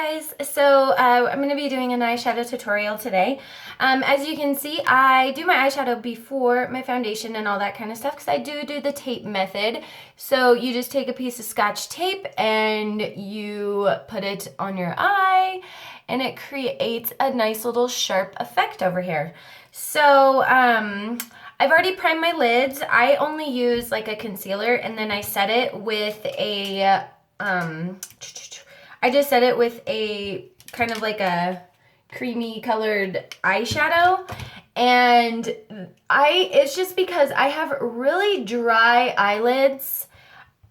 Guys, so I'm going to be doing an eyeshadow tutorial today. As you can see, I do my eyeshadow before my foundation and all that kind of stuff because I do the tape method. So you just take a piece of Scotch tape and you put it on your eye and it creates a nice little sharp effect over here. So I've already primed my lids. I only use like a concealer and then I set it with a I just set it with a kind of like a creamy colored eyeshadow, and it's just because I have really dry eyelids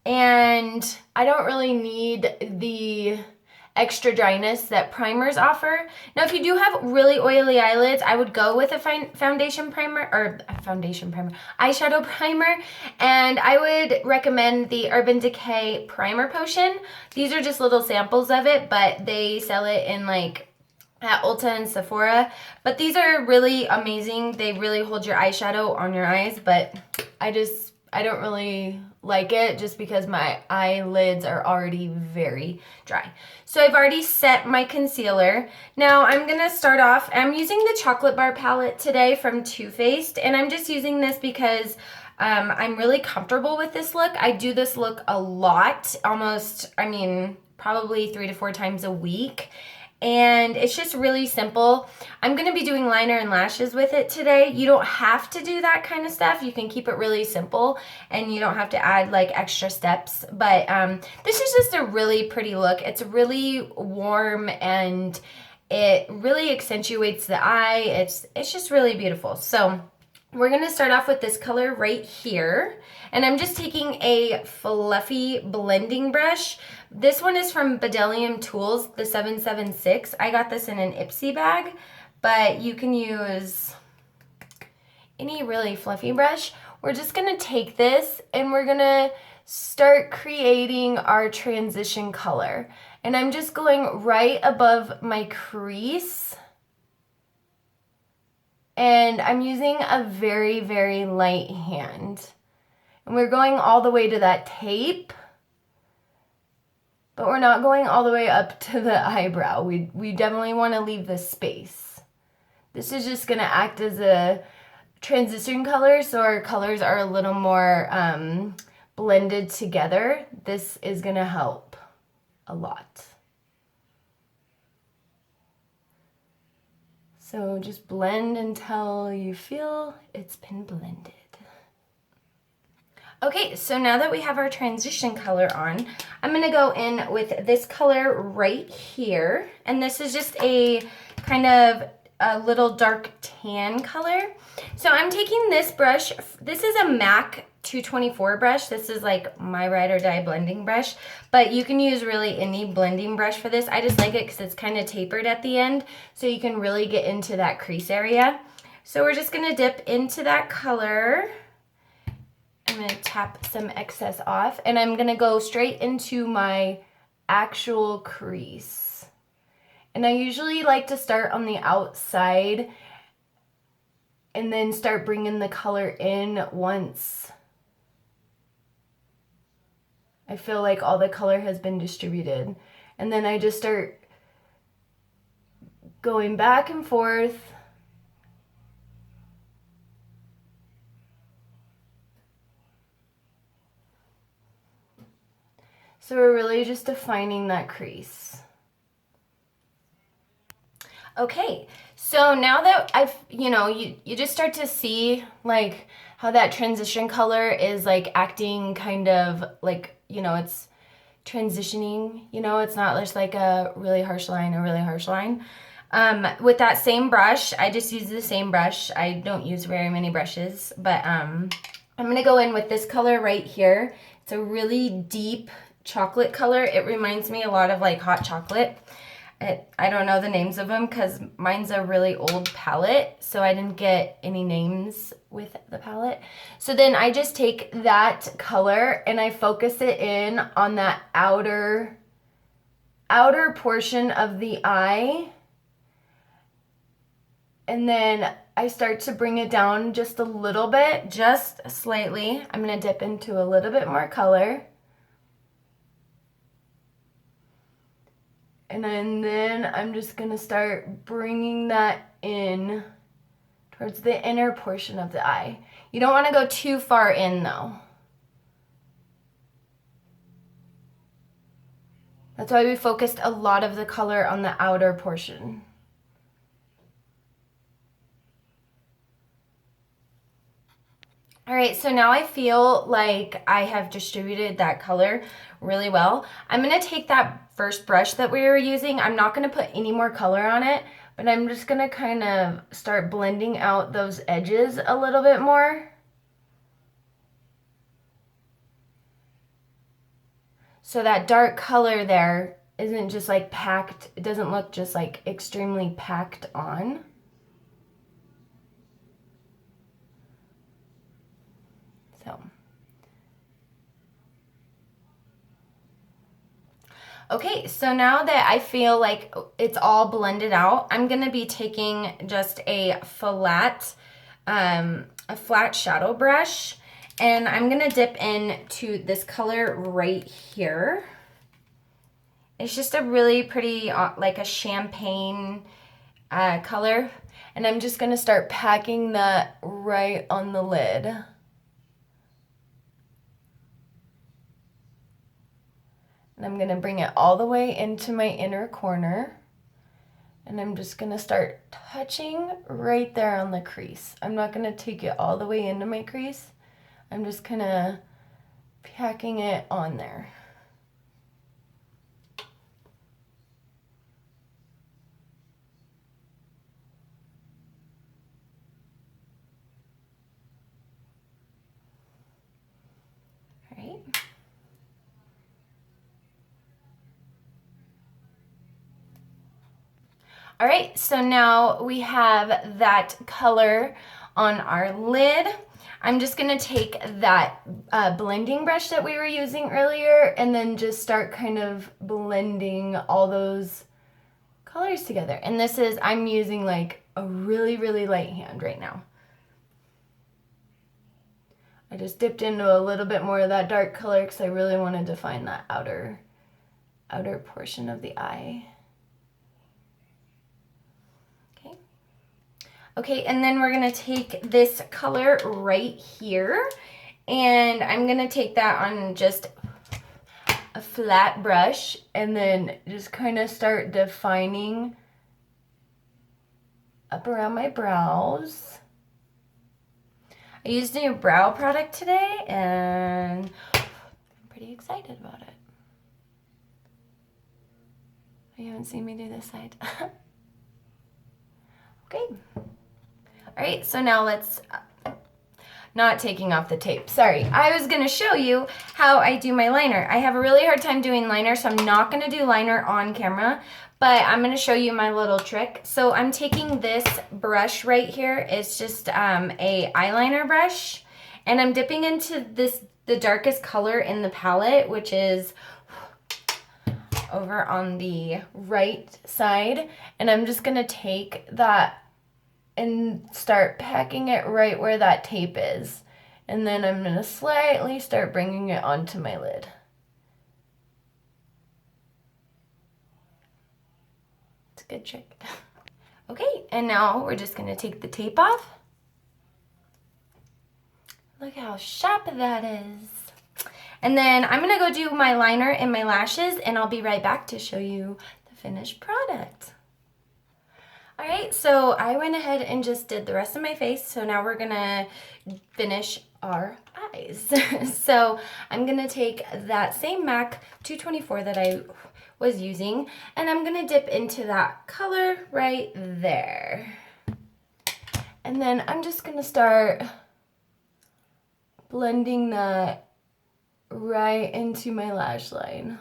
and I don't really need the extra dryness that primers offer. Now, if you do have really oily eyelids, I would go with a eyeshadow primer, and I would recommend the Urban Decay Primer Potion. These are just little samples of it, but they sell it in like at Ulta and Sephora. But these are really amazing. They really hold your eyeshadow on your eyes, but I don't really like it just because my eyelids are already very dry. So I've already set my concealer. Now I'm gonna start off, I'm using the Chocolate Bar palette today from Too Faced, and I'm just using this because I'm really comfortable with this look. I do this look a lot, probably 3 to 4 times a week. And it's just really simple. I'm going to be doing liner and lashes with it today. You don't have to do that kind of stuff. You can keep it really simple and you don't have to add like extra steps. But this is just a really pretty look. It's really warm and it really accentuates the eye. It's just really beautiful. So we're going to start off with this color right here. And I'm just taking a fluffy blending brush. This one is from Bdellium Tools, the 776. I got this in an Ipsy bag, but you can use any really fluffy brush. We're just going to take this and we're going to start creating our transition color. And I'm just going right above my crease. And I'm using a very, very light hand. And we're going all the way to that tape, but we're not going all the way up to the eyebrow. We definitely want to leave the space. This is just going to act as a transition color, so our colors are a little more blended together. This is going to help a lot. So just blend until you feel it's been blended. Okay, so now that we have our transition color on, I'm going to go in with this color right here. And this is just a kind of a little dark tan color. So I'm taking this brush. This is a MAC 224 brush. This is like my Ride or Die blending brush. But you can use really any blending brush for this. I just like it because it's kind of tapered at the end. So you can really get into that crease area. So we're just going to dip into that color. I'm going to tap some excess off, and I'm going to go straight into my actual crease. And I usually like to start on the outside and then start bringing the color in once I feel like all the color has been distributed. And then I just start going back and forth. So we're really just defining that crease. Okay, so now that you just start to see like how that transition color is like acting kind of like, it's transitioning, it's not just like a really harsh line, With that same brush, I just use the same brush. I don't use very many brushes, but I'm gonna go in with this color right here. It's a really deep chocolate color. It reminds me a lot of like hot chocolate. I don't know the names of them because mine's a really old palette, so I didn't get any names with the palette. So then I just take that color and I focus it in on that outer portion of the eye. And then I start to bring it down just a little bit, just slightly. I'm going to dip into a little bit more color. And then I'm just going to start bringing that in towards the inner portion of the eye. You don't want to go too far in though. That's why we focused a lot of the color on the outer portion. All right, so now I feel like I have distributed that color really well. I'm gonna take that first brush that we were using. I'm not gonna put any more color on it, but I'm just gonna kind of start blending out those edges a little bit more. So that dark color there isn't just like packed, it doesn't look just like extremely packed on. So. Okay, so now that I feel like it's all blended out, I'm gonna be taking just a flat shadow brush, and I'm gonna dip into this color right here. It's just a really pretty, like a champagne color, and I'm just gonna start packing that right on the lid. And I'm going to bring it all the way into my inner corner. And I'm just going to start touching right there on the crease. I'm not going to take it all the way into my crease. I'm just kind of packing it on there. All right. All right, so now we have that color on our lid. I'm just gonna take that blending brush that we were using earlier and then just start kind of blending all those colors together. And this is, I'm using like a really, really light hand right now. I just dipped into a little bit more of that dark color because I really want to define that outer portion of the eye. Okay, and then we're gonna take this color right here, and I'm gonna take that on just a flat brush and then just kind of start defining up around my brows. I used a new brow product today, and I'm pretty excited about it. You haven't seen me do this side. Okay. All right, so now let's, not taking off the tape, sorry. I was gonna show you how I do my liner. I have a really hard time doing liner, so I'm not gonna do liner on camera, but I'm gonna show you my little trick. So I'm taking this brush right here. It's just a eyeliner brush, and I'm dipping into the darkest color in the palette, which is over on the right side, and I'm just gonna take that and start packing it right where that tape is. And then I'm gonna slightly start bringing it onto my lid. It's a good trick. Okay, and now we're just gonna take the tape off. Look how sharp that is. And then I'm gonna go do my liner and my lashes, and I'll be right back to show you the finished product. All right, so I went ahead and just did the rest of my face. So now we're gonna finish our eyes. So I'm gonna take that same MAC 224 that I was using, and I'm gonna dip into that color right there. And then I'm just gonna start blending that right into my lash line.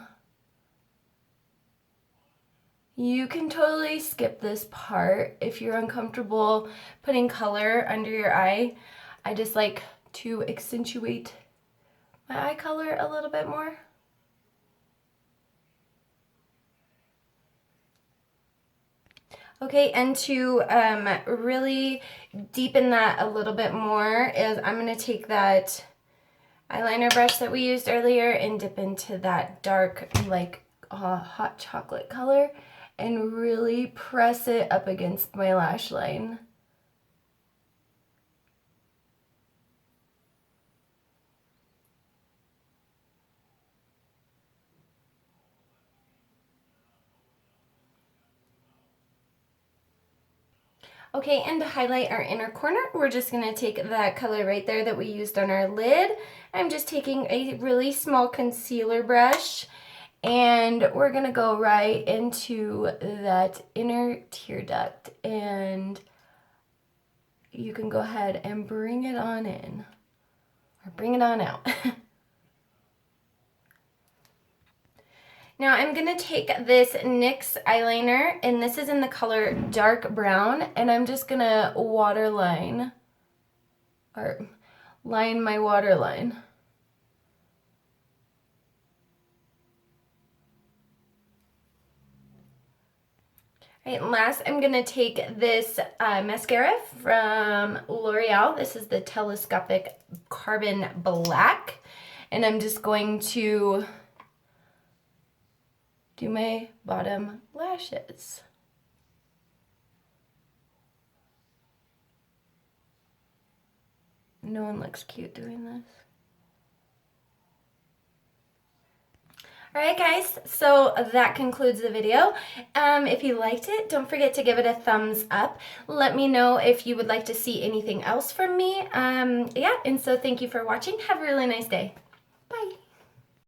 You can totally skip this part if you're uncomfortable putting color under your eye. I just like to accentuate my eye color a little bit more. Okay, and to really deepen that a little bit more is I'm going to take that eyeliner brush that we used earlier and dip into that dark, like hot chocolate color and really press it up against my lash line. Okay, and to highlight our inner corner, we're just gonna take that color right there that we used on our lid. I'm just taking a really small concealer brush and we're gonna go right into that inner tear duct, and you can go ahead and bring it on in or bring it on out. Now I'm going to take this NYX eyeliner, and this is in the color dark brown, and I'm just going to waterline, or line my waterline. Right, and last I'm going to take this mascara from L'Oreal. This is the Telescopic Carbon Black, and I'm just going to do my bottom lashes. No one looks cute doing this. Alright guys, so that concludes the video. If you liked it, don't forget to give it a thumbs up. Let me know if you would like to see anything else from me. Yeah, and so thank you for watching. Have a really nice day.